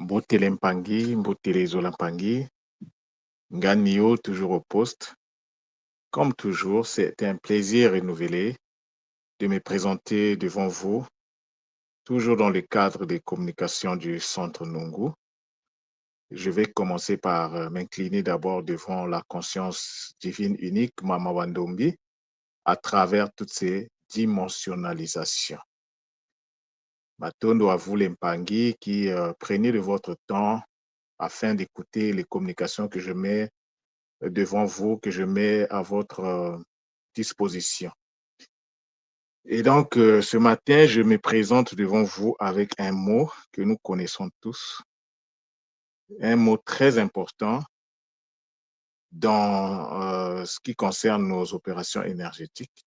Mbotele Mpangi, Mbotele Zola Mpangi, Nganio, toujours au poste. Comme toujours, c'est un plaisir renouvelé de me présenter devant vous, toujours dans le cadre des communications du Centre Nungu. Je vais commencer par m'incliner d'abord devant la conscience divine unique, Mama Wandombi, à travers toutes ces dimensionnalisations. Matondo à vous les Mpangi qui prenez de votre temps afin d'écouter les communications que je mets devant vous, que je mets à votre disposition. Et donc, ce matin, je me présente devant vous avec un mot que nous connaissons tous, un mot très important dans ce qui concerne nos opérations énergétiques.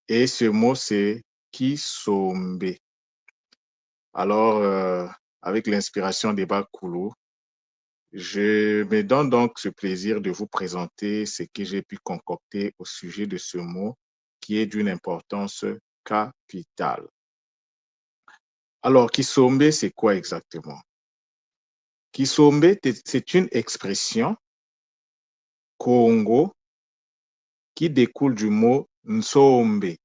Et ce mot, c'est Kisombe. Alors, avec l'inspiration des Bakulu, je me donne donc ce plaisir de vous présenter ce que j'ai pu concocter au sujet de ce mot qui est d'une importance capitale. Alors, Kisombe, c'est quoi exactement? Kisombe, c'est une expression Congo qui découle du mot Nsombe.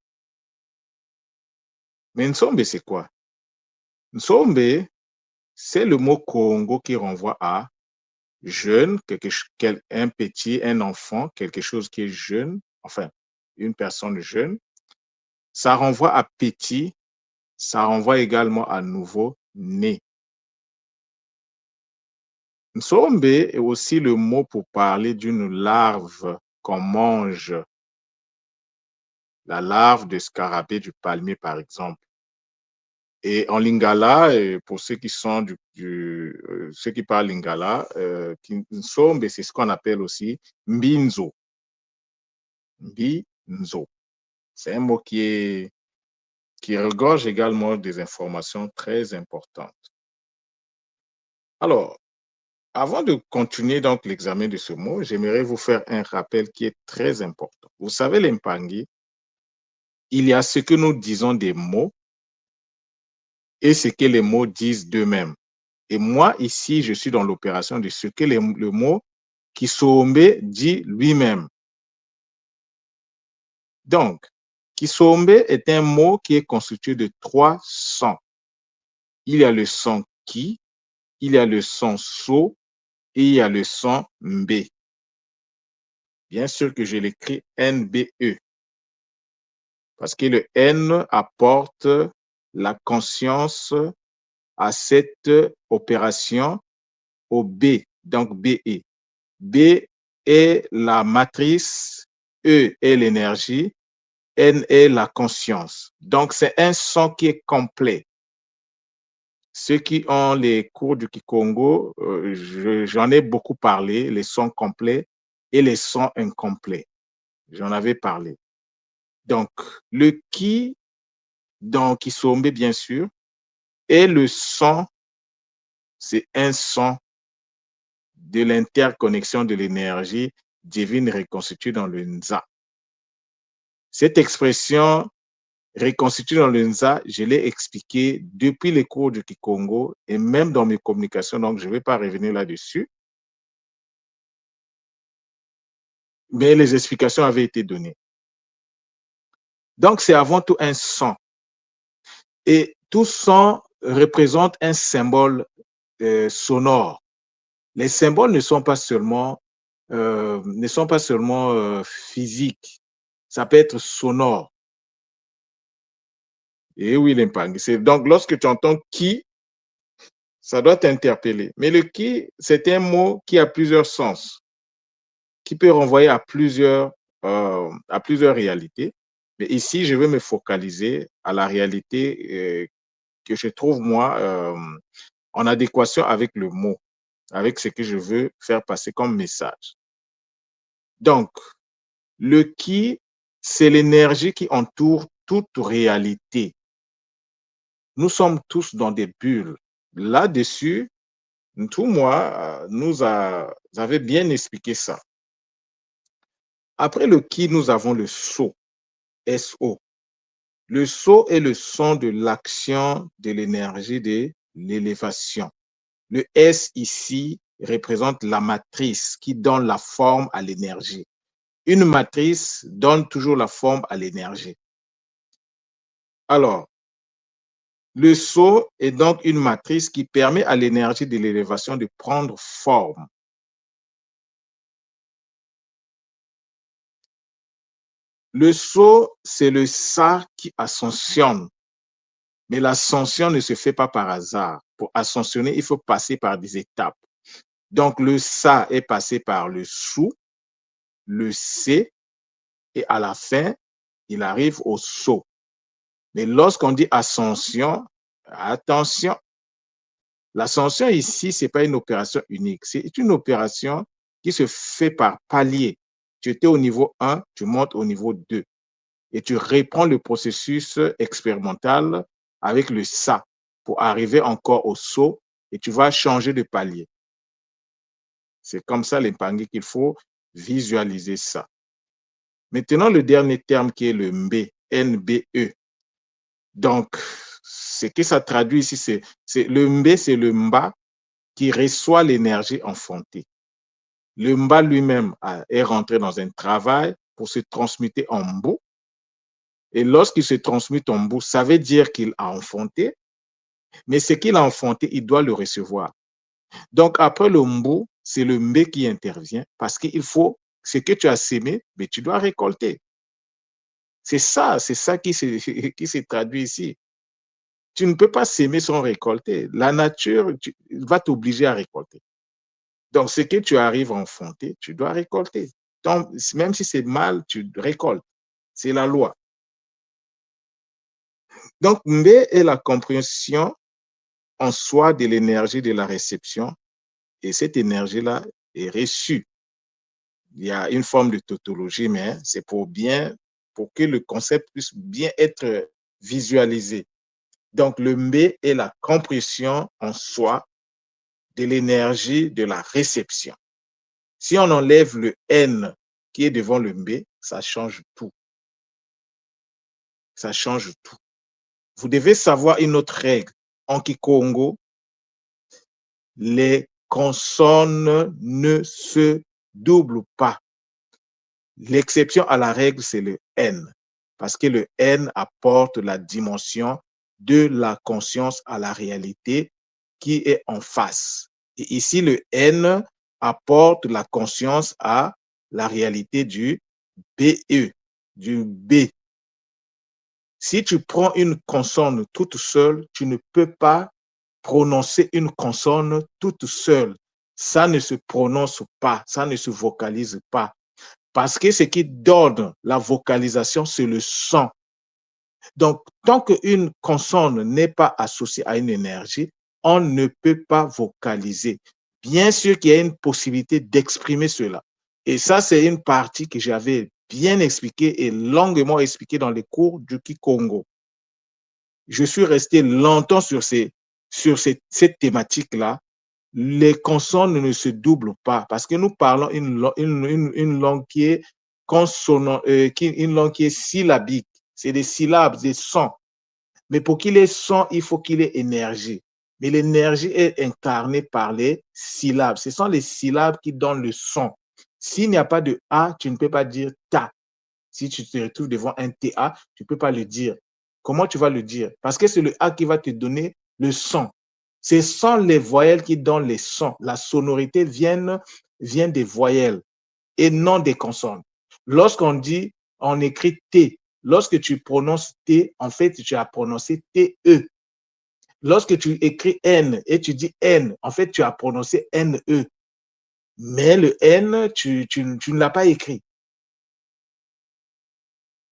Mais Nsombe, c'est quoi? Nsombe, c'est le mot Congo qui renvoie à jeune, un petit, un enfant, quelque chose qui est jeune, enfin, une personne jeune. Ça renvoie à petit, ça renvoie également à nouveau-né. Nsombe est aussi le mot pour parler d'une larve qu'on mange, la larve de scarabée du palmier, par exemple. Et en lingala, pour ceux qui sont ceux qui parlent lingala, Nsombe, c'est ce qu'on appelle aussi mbinzo. Mbinzo. C'est un mot qui regorge également des informations très importantes. Alors, avant de continuer donc l'examen de ce mot, j'aimerais vous faire un rappel qui est très important. Vous savez, les Mpangi, il y a ce que nous disons des mots et ce que les mots disent d'eux-mêmes. Et moi, ici, je suis dans l'opération de ce que le mot Kisombe dit lui-même. Donc, Kisombe est un mot qui est constitué de 3 sons. Il y a le son Ki, il y a le son So et il y a le son Mbe. Bien sûr que je l'écris NBE parce que le N apporte la conscience à cette opération au B, donc BE. B est la matrice, E est l'énergie, N est la conscience. Donc, c'est un son qui est complet. Ceux qui ont les cours du Kikongo, j'en ai beaucoup parlé, les sons complets et les sons incomplets. J'en avais parlé. Donc, le Ki, dans Kisombe, bien sûr, est le son, c'est un son de l'interconnexion de l'énergie divine reconstituée dans le Nza. Cette expression reconstituée dans le Nza, je l'ai expliqué depuis les cours du Kikongo et même dans mes communications, donc je ne vais pas revenir là-dessus. Mais les explications avaient été données. Donc, c'est avant tout un son. Et tout son représente un symbole sonore. Les symboles ne sont pas seulement physiques. Ça peut être sonore. Et oui, l'impact. Donc, lorsque tu entends qui, ça doit t'interpeller. Mais le qui, c'est un mot qui a plusieurs sens, qui peut renvoyer à plusieurs réalités. Mais ici, je vais me focaliser à la réalité que je trouve, moi, en adéquation avec le mot, avec ce que je veux faire passer comme message. Donc, le qui, c'est l'énergie qui entoure toute réalité. Nous sommes tous dans des bulles. Là-dessus, tout moi, nous avez bien expliqué ça. Après le qui, nous avons le so, SO. Le so est le son de l'action de l'énergie de l'élévation. Le S ici représente la matrice qui donne la forme à l'énergie. Une matrice donne toujours la forme à l'énergie. Alors, le Sceau est donc une matrice qui permet à l'énergie de l'élévation de prendre forme. Le Sceau, c'est le Sa qui ascensionne. Mais l'ascension ne se fait pas par hasard. Pour ascensionner, il faut passer par des étapes. Donc, le Sa est passé par le Sou, le C, et à la fin, il arrive au Sceau. Mais lorsqu'on dit ascension, attention, l'ascension ici, ce n'est pas une opération unique. C'est une opération qui se fait par palier. Tu étais au niveau 1, tu montes au niveau 2. Et tu reprends le processus expérimental avec le Sa pour arriver encore au Sceau et tu vas changer de palier. C'est comme ça l'Empangé qu'il faut visualiser ça. Maintenant, le dernier terme qui est le Mbe, N-B-E. Donc, ce que ça traduit ici, c'est le Mbe, c'est le Mba qui reçoit l'énergie enfantée. Le Mba lui-même est rentré dans un travail pour se transmuter en Mbo. Et lorsqu'il se transmute en Mbo, ça veut dire qu'il a enfanté, mais ce qu'il a enfanté, il doit le recevoir. Donc, après le Mbo, c'est le Mbe qui intervient parce qu'il faut, ce que tu as sémé, mais tu dois récolter. C'est ça qui se traduit ici. Tu ne peux pas s'aimer sans récolter. La nature va t'obliger à récolter. Donc, ce que tu arrives à enfanter, tu dois récolter. Donc, même si c'est mal, tu récoltes. C'est la loi. Donc, Mbe est la compréhension en soi de l'énergie de la réception et cette énergie-là est reçue. Il y a une forme de tautologie, mais c'est pour que le concept puisse bien être visualisé. Donc, le Mbe est la compression en soi de l'énergie de la réception. Si on enlève le N qui est devant le Mbe, ça change tout. Ça change tout. Vous devez savoir une autre règle. En Kikongo, les consonnes ne se doublent pas. L'exception à la règle, c'est le N, parce que le N apporte la dimension de la conscience à la réalité qui est en face. Et ici, le N apporte la conscience à la réalité du BE, du B. Si tu prends une consonne toute seule, tu ne peux pas prononcer une consonne toute seule. Ça ne se prononce pas, ça ne se vocalise pas. Parce que ce qui donne la vocalisation, c'est le son. Donc, tant qu'une consonne n'est pas associée à une énergie, on ne peut pas vocaliser. Bien sûr qu'il y a une possibilité d'exprimer cela. Et ça, c'est une partie que j'avais bien expliquée et longuement expliquée dans les cours du Kikongo. Je suis resté longtemps sur cette thématique-là. Les consonnes ne se doublent pas parce que nous parlons une langue qui est une langue qui est syllabique. C'est des syllabes, des sons. Mais pour qu'il ait son, il faut qu'il ait énergie. Mais l'énergie est incarnée par les syllabes. Ce sont les syllabes qui donnent le son. S'il n'y a pas de A, tu ne peux pas dire ta. Si tu te retrouves devant un TA, tu ne peux pas le dire. Comment tu vas le dire? Parce que c'est le A qui va te donner le son. Ce sont les voyelles qui donnent les sons. La sonorité vient des voyelles et non des consonnes. Lorsqu'on dit, on écrit T, lorsque tu prononces T, en fait, tu as prononcé TE. Lorsque tu écris N et tu dis N, en fait, tu as prononcé NE. Mais le N, tu ne l'as pas écrit.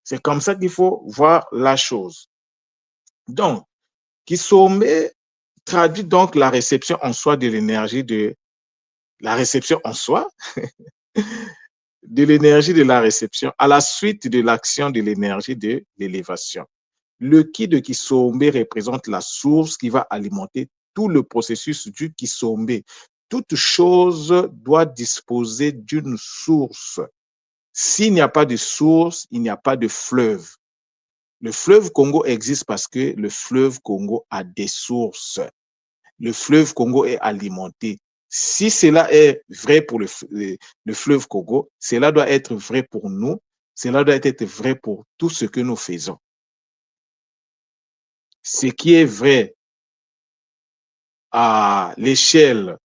C'est comme ça qu'il faut voir la chose. Donc, Kisome traduit donc la réception en soi de l'énergie de la réception en soi de l'énergie de la réception à la suite de l'action de l'énergie de l'élévation. Le ki de Kisombe représente la source qui va alimenter tout le processus du Kisombe. Toute chose doit disposer d'une source. S'il n'y a pas de source, il n'y a pas de fleuve. Le fleuve Congo existe parce que le fleuve Congo a des sources. le fleuve Congo est alimenté. Si cela est vrai pour le fleuve Congo, cela doit être vrai pour nous, cela doit être vrai pour tout ce que nous faisons. Ce qui est vrai à l'échelle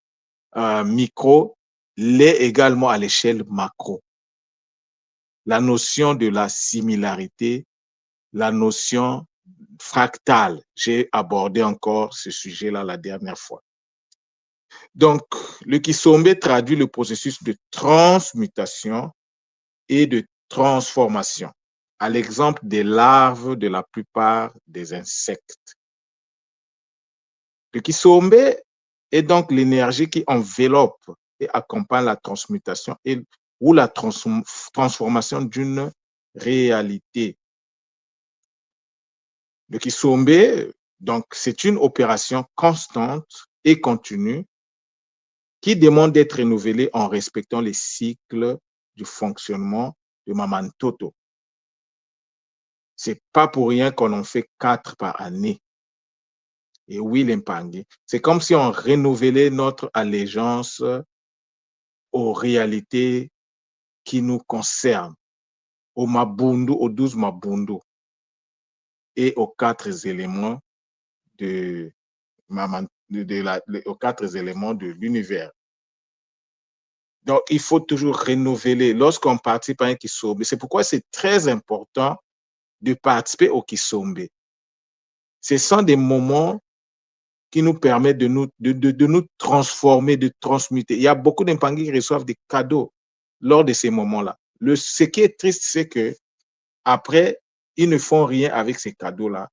micro l'est également à l'échelle macro. La notion de la similarité, la notion fractale. J'ai abordé encore ce sujet-là la dernière fois. Donc, le Kisombe traduit le processus de transmutation et de transformation, à l'exemple des larves de la plupart des insectes. Le Kisombe est donc l'énergie qui enveloppe et accompagne la transmutation ou la transformation d'une réalité. Le Kisombe, donc, c'est une opération constante et continue qui demande d'être renouvelée en respectant les cycles du fonctionnement de Mamantoto. C'est pas pour rien qu'on en fait 4 par année. Et oui, l'Impangi, c'est comme si on renouvelait notre allégeance aux réalités qui nous concernent, aux Mabundu, aux 12 Mabundu et aux 4 éléments de, aux 4 éléments de l'univers. Donc, il faut toujours renouveler lorsqu'on participe à un Kisombe. C'est pourquoi c'est très important de participer au Kisombe. Ce sont des moments qui nous permettent de nous transformer, de transmuter. Il y a beaucoup d'Impangi qui reçoivent des cadeaux lors de ces moments-là. Ce qui est triste, c'est que après, ils ne font rien avec ces cadeaux-là.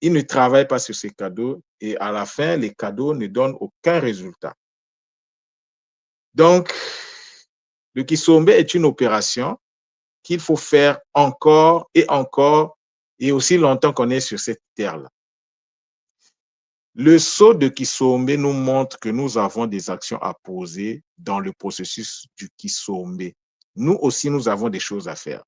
Ils ne travaillent pas sur ces cadeaux et à la fin, les cadeaux ne donnent aucun résultat. Donc, le Kisombe est une opération qu'il faut faire encore et aussi longtemps qu'on est sur cette terre-là. Le saut de Kisombe nous montre que nous avons des actions à poser dans le processus du Kisombe. Nous aussi, nous avons des choses à faire.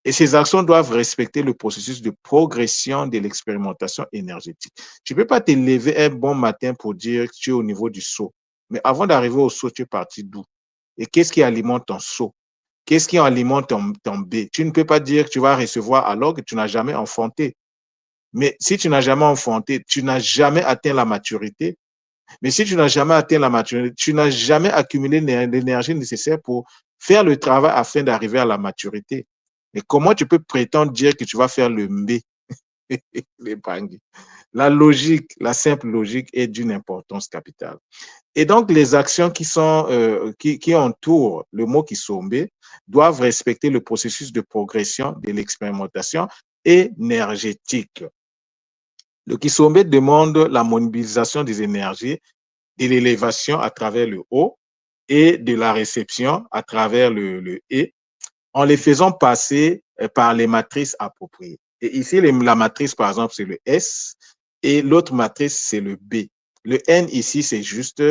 Et ces actions doivent respecter le processus de progression de l'expérimentation énergétique. Tu ne peux pas te lever un bon matin pour dire que tu es au niveau du saut. Mais avant d'arriver au saut, tu es parti d'où? Et qu'est-ce qui alimente ton saut? Qu'est-ce qui alimente ton B? Tu ne peux pas dire que tu vas recevoir alors que tu n'as jamais enfanté. Mais si tu n'as jamais enfanté, tu n'as jamais atteint la maturité. Mais si tu n'as jamais atteint la maturité, tu n'as jamais accumulé l'énergie nécessaire pour faire le travail afin d'arriver à la maturité. Mais comment tu peux prétendre dire que tu vas faire le mbé? La logique, la simple logique est d'une importance capitale. Et donc, les actions qui entourent le mot Kisombe doivent respecter le processus de progression de l'expérimentation énergétique. Le Kisombe demande la mobilisation des énergies, de l'élévation à travers le haut et de la réception à travers le et, en les faisant passer par les matrices appropriées. Et ici, la matrice, par exemple, c'est le S et l'autre matrice, c'est le B. Le N ici, c'est juste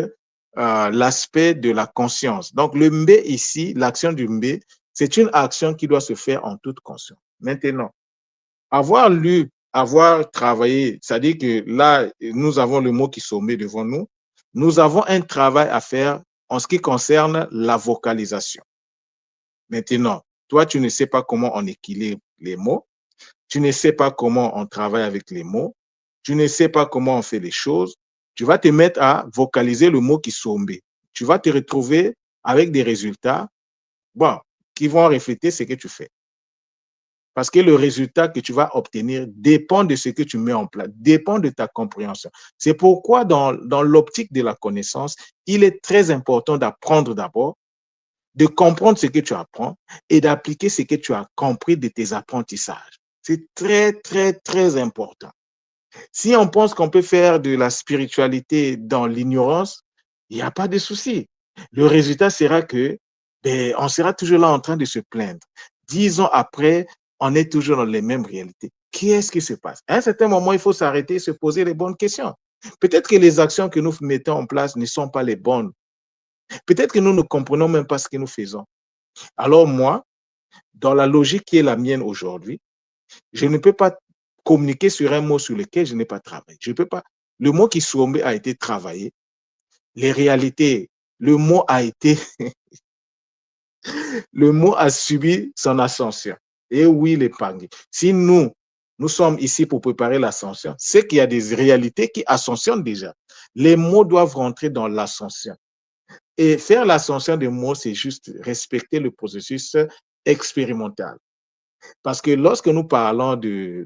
l'aspect de la conscience. Donc, le MB ici, l'action du MB, c'est une action qui doit se faire en toute conscience. Maintenant, avoir lu, avoir travaillé, c'est-à-dire que là, nous avons le mot qui sommet devant nous. Nous avons un travail à faire en ce qui concerne la vocalisation. Maintenant, toi, tu ne sais pas comment on équilibre les mots, tu ne sais pas comment on travaille avec les mots, tu ne sais pas comment on fait les choses, tu vas te mettre à vocaliser le mot qui sombe. Tu vas te retrouver avec des résultats, bon, qui vont refléter ce que tu fais. Parce que le résultat que tu vas obtenir dépend de ce que tu mets en place, dépend de ta compréhension. C'est pourquoi dans l'optique de la connaissance, il est très important d'apprendre d'abord, de comprendre ce que tu apprends et d'appliquer ce que tu as compris de tes apprentissages. C'est très, très, très important. Si on pense qu'on peut faire de la spiritualité dans l'ignorance, il n'y a pas de souci. Le résultat sera que on sera toujours là en train de se plaindre. 10 ans après, on est toujours dans les mêmes réalités. Qu'est-ce qui se passe? À un certain moment, il faut s'arrêter et se poser les bonnes questions. Peut-être que les actions que nous mettons en place ne sont pas les bonnes. Peut-être que nous ne comprenons même pas ce que nous faisons. Alors moi, dans la logique qui est la mienne aujourd'hui, je ne peux pas communiquer sur un mot sur lequel je n'ai pas travaillé. Je ne peux pas. le mot Kisombe a été travaillé. Les réalités, le mot a été, le mot a subi son ascension. Et oui, les pangis. Si nous sommes ici pour préparer l'ascension, c'est qu'il y a des réalités qui ascensionnent déjà. Les mots doivent rentrer dans l'ascension. Et faire l'ascension des mots, c'est juste respecter le processus expérimental. Parce que lorsque nous parlons de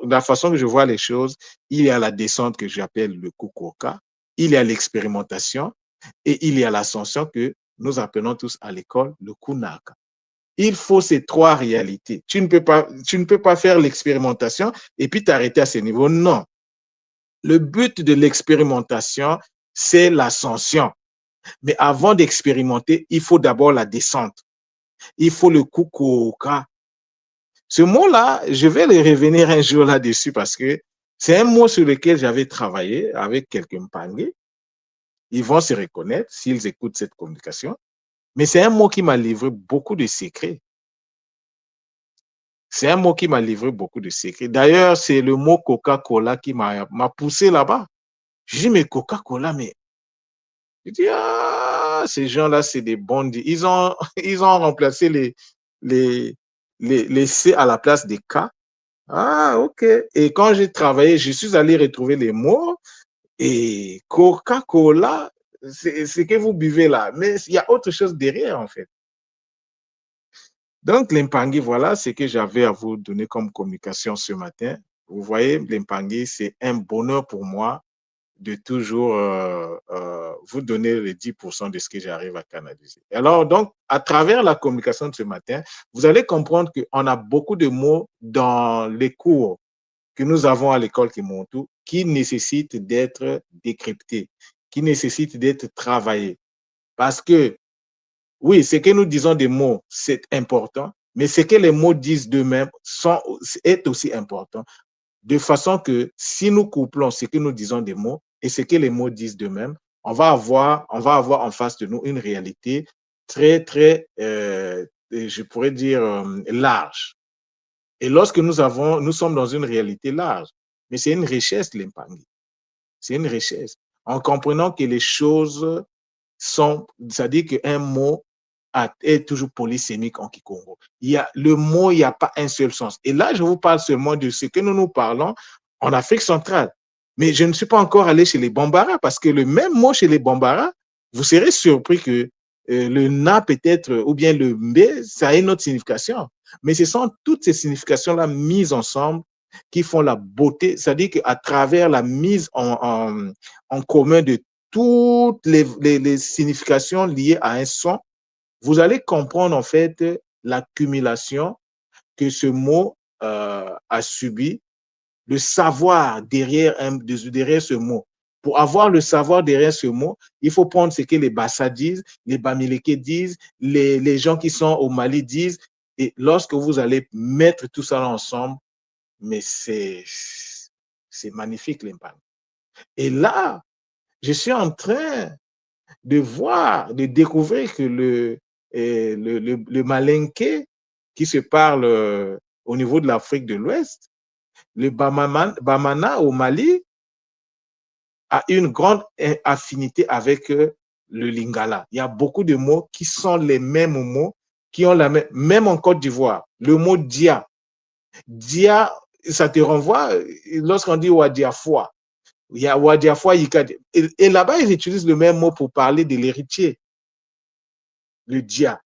la façon que je vois les choses, il y a la descente que j'appelle le kukoka, il y a l'expérimentation et il y a l'ascension que nous appelons tous à l'école le kunaka. Il faut ces trois réalités. Tu ne peux pas faire l'expérimentation et puis t'arrêter à ce niveau. Non. Le but de l'expérimentation, c'est l'ascension. Mais avant d'expérimenter, il faut d'abord la descente. Il faut le kukoka. Ce mot-là, je vais le revenir un jour là-dessus parce que c'est un mot sur lequel j'avais travaillé avec quelques Mpangé. Ils vont se reconnaître s'ils écoutent cette communication. Mais c'est un mot qui m'a livré beaucoup de secrets. C'est un mot qui m'a livré beaucoup de secrets. D'ailleurs, c'est le mot Coca-Cola qui m'a poussé là-bas. Je dis, mais Coca-Cola, mais... Je dis, ah, ces gens-là, c'est des bandits. Ils ont remplacé les C à la place des K. Ah, ok. Et quand j'ai travaillé, je suis allé retrouver les mots et Coca-Cola, c'est ce que vous buvez là. Mais il y a autre chose derrière, en fait. Donc, l'Impangui, voilà ce que j'avais à vous donner comme communication ce matin. Vous voyez, l'Impangui, c'est un bonheur pour moi de toujours vous donner les 10% de ce que j'arrive à canaliser. Alors, donc, à travers la communication de ce matin, vous allez comprendre qu'on a beaucoup de mots dans les cours que nous avons à l'école Kimontou qui nécessitent d'être décryptés, qui nécessitent d'être travaillés. Parce que, oui, ce que nous disons des mots, c'est important, mais ce que les mots disent d'eux-mêmes est aussi important. De façon que si nous couplons ce que nous disons des mots et ce que les mots disent d'eux-mêmes, on va avoir en face de nous une réalité très, très, je pourrais dire, large. Et lorsque nous sommes dans une réalité large, mais c'est une richesse, l'Impangui. C'est une richesse. En comprenant que les choses sont, c'est-à-dire qu'un mot est toujours polysémique en Kikongo. Le mot, il n'y a pas un seul sens. Et là, je vous parle seulement de ce que nous parlons en Afrique centrale. Mais je ne suis pas encore allé chez les Bambara parce que le même mot chez les Bambara, vous serez surpris que le na peut-être, ou bien le mbe, ça a une autre signification. Mais ce sont toutes ces significations-là mises ensemble qui font la beauté, c'est-à-dire qu'à travers la mise en commun de toutes les significations liées à un son, vous allez comprendre en fait l'accumulation que ce mot a subi, le savoir derrière ce mot. Pour avoir le savoir derrière ce mot, il faut prendre ce que les Bassa disent, les Bamileke disent, les gens qui sont au Mali disent. Et lorsque vous allez mettre tout ça ensemble, mais c'est magnifique l'impact. Et là, je suis en train de voir, de découvrir que le Malinké qui se parle au niveau de l'Afrique de l'Ouest, le Bamana au Mali a une grande affinité avec le Lingala. Il y a beaucoup de mots qui sont les mêmes mots, qui ont la même en Côte d'Ivoire. Le mot dia. Dia, ça te renvoie, lorsqu'on dit Wadiafoua, il y a Wadiafoua, et là-bas, ils utilisent le même mot pour parler de l'héritier, le dia.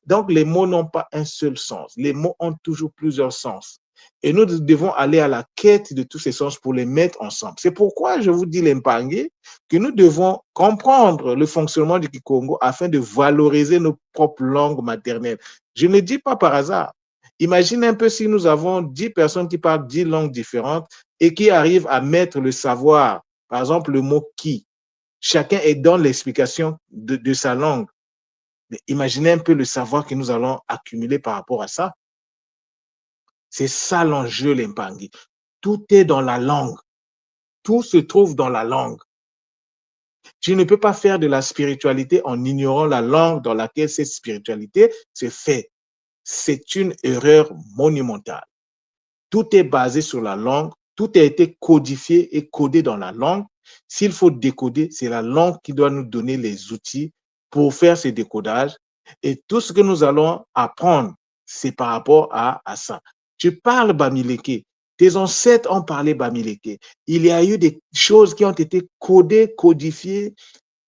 Donc, les mots n'ont pas un seul sens. Les mots ont toujours plusieurs sens. Et nous devons aller à la quête de tous ces sens pour les mettre ensemble. C'est pourquoi je vous dis, l'Impangé, que nous devons comprendre le fonctionnement du Kikongo afin de valoriser nos propres langues maternelles. Je ne le dis pas par hasard. Imagine un peu si nous avons 10 personnes qui parlent 10 langues différentes et qui arrivent à mettre le savoir, par exemple le mot qui. Chacun est dans l'explication de sa langue. Mais imaginez un peu le savoir que nous allons accumuler par rapport à ça. C'est ça l'enjeu, l'Impangui. Tout est dans la langue. Tout se trouve dans la langue. Tu ne peux pas faire de la spiritualité en ignorant la langue dans laquelle cette spiritualité se fait. C'est une erreur monumentale. Tout est basé sur la langue Tout a été codifié et codé dans la langue. S'il faut décoder, c'est la langue qui doit nous donner les outils pour faire ces décodages. Et tout ce que nous allons apprendre, c'est par rapport à ça. Tu parles Bamileke. Tes ancêtres ont parlé Bamileke. Il y a eu des choses qui ont été codées, codifiées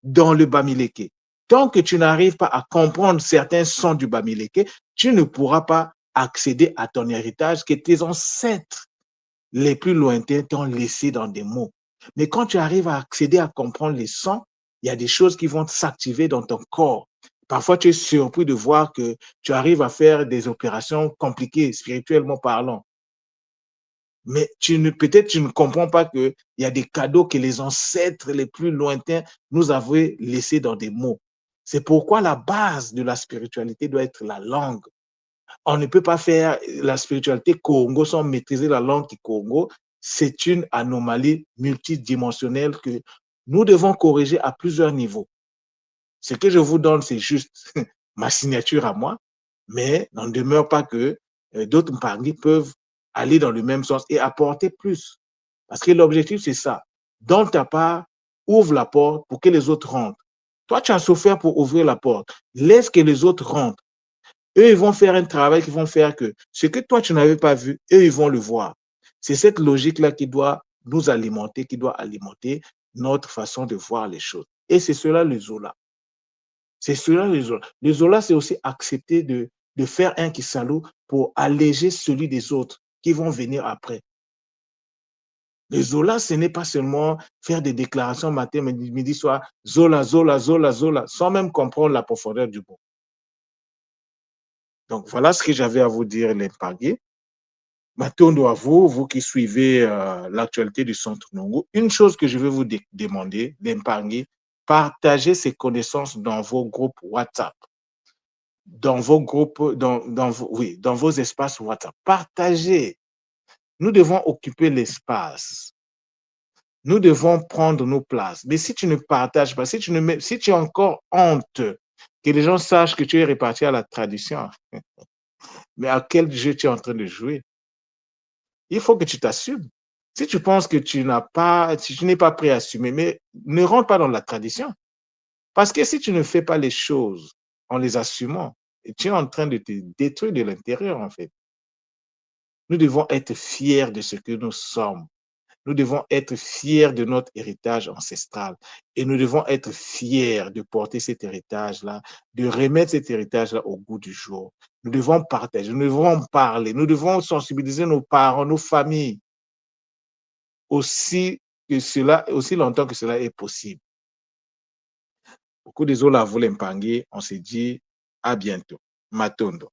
dans le Bamileke. Tant que tu n'arrives pas à comprendre certains sons du Bamileke, tu ne pourras pas accéder à ton héritage que tes ancêtres les plus lointains t'ont laissé dans des mots. Mais quand tu arrives à accéder à comprendre les sons, il y a des choses qui vont s'activer dans ton corps. Parfois, tu es surpris de voir que tu arrives à faire des opérations compliquées, spirituellement parlant. Mais peut-être tu ne comprends pas qu'il y a des cadeaux que les ancêtres les plus lointains nous avaient laissés dans des mots. C'est pourquoi la base de la spiritualité doit être la langue. On ne peut pas faire la spiritualité Congo sans maîtriser la langue Congo. C'est une anomalie multidimensionnelle que nous devons corriger à plusieurs niveaux. Ce que je vous donne, c'est juste ma signature à moi, mais n'en demeure pas que d'autres Mpangi peuvent aller dans le même sens et apporter plus. Parce que l'objectif, c'est ça. Dans ta part, ouvre la porte pour que les autres rentrent. Toi, tu as souffert pour ouvrir la porte. Laisse que les autres rentrent. Eux, ils vont faire un travail qui vont faire que ce que toi, tu n'avais pas vu, eux, ils vont le voir. C'est cette logique-là qui doit nous alimenter, qui doit alimenter notre façon de voir les choses. Et c'est cela le Zola. C'est cela le Zola. Le Zola, c'est aussi accepter de faire un Kisalo pour alléger celui des autres qui vont venir après. Le Zola, ce n'est pas seulement faire des déclarations matin, midi, soir, Zola, Zola, Zola, Zola, sans même comprendre la profondeur du mot. Donc, voilà ce que j'avais à vous dire, l'Impagué. Matondo à vous, vous qui suivez l'actualité du Centre Nongo. Une chose que je vais vous demander, l'Impagué, partagez ces connaissances dans vos groupes WhatsApp, dans vos groupes, dans vos espaces WhatsApp. Partagez. Nous devons occuper l'espace. Nous devons prendre nos places. Mais si tu ne partages pas, si tu as encore honte que les gens sachent que tu es réparti à la tradition, mais à quel jeu tu es en train de jouer? Il faut que tu t'assumes. Si tu penses que si tu n'es pas prêt à assumer, mais ne rentre pas dans la tradition. Parce que si tu ne fais pas les choses en les assumant, tu es en train de te détruire de l'intérieur, en fait. Nous devons être fiers de ce que nous sommes. Nous devons être fiers de notre héritage ancestral et nous devons être fiers de porter cet héritage-là, de remettre cet héritage-là au goût du jour. Nous devons partager, nous devons en parler, nous devons sensibiliser nos parents, nos familles, aussi longtemps que cela est possible. Beaucoup de Zola voulaient Mpangi, on se dit à bientôt. Matondo.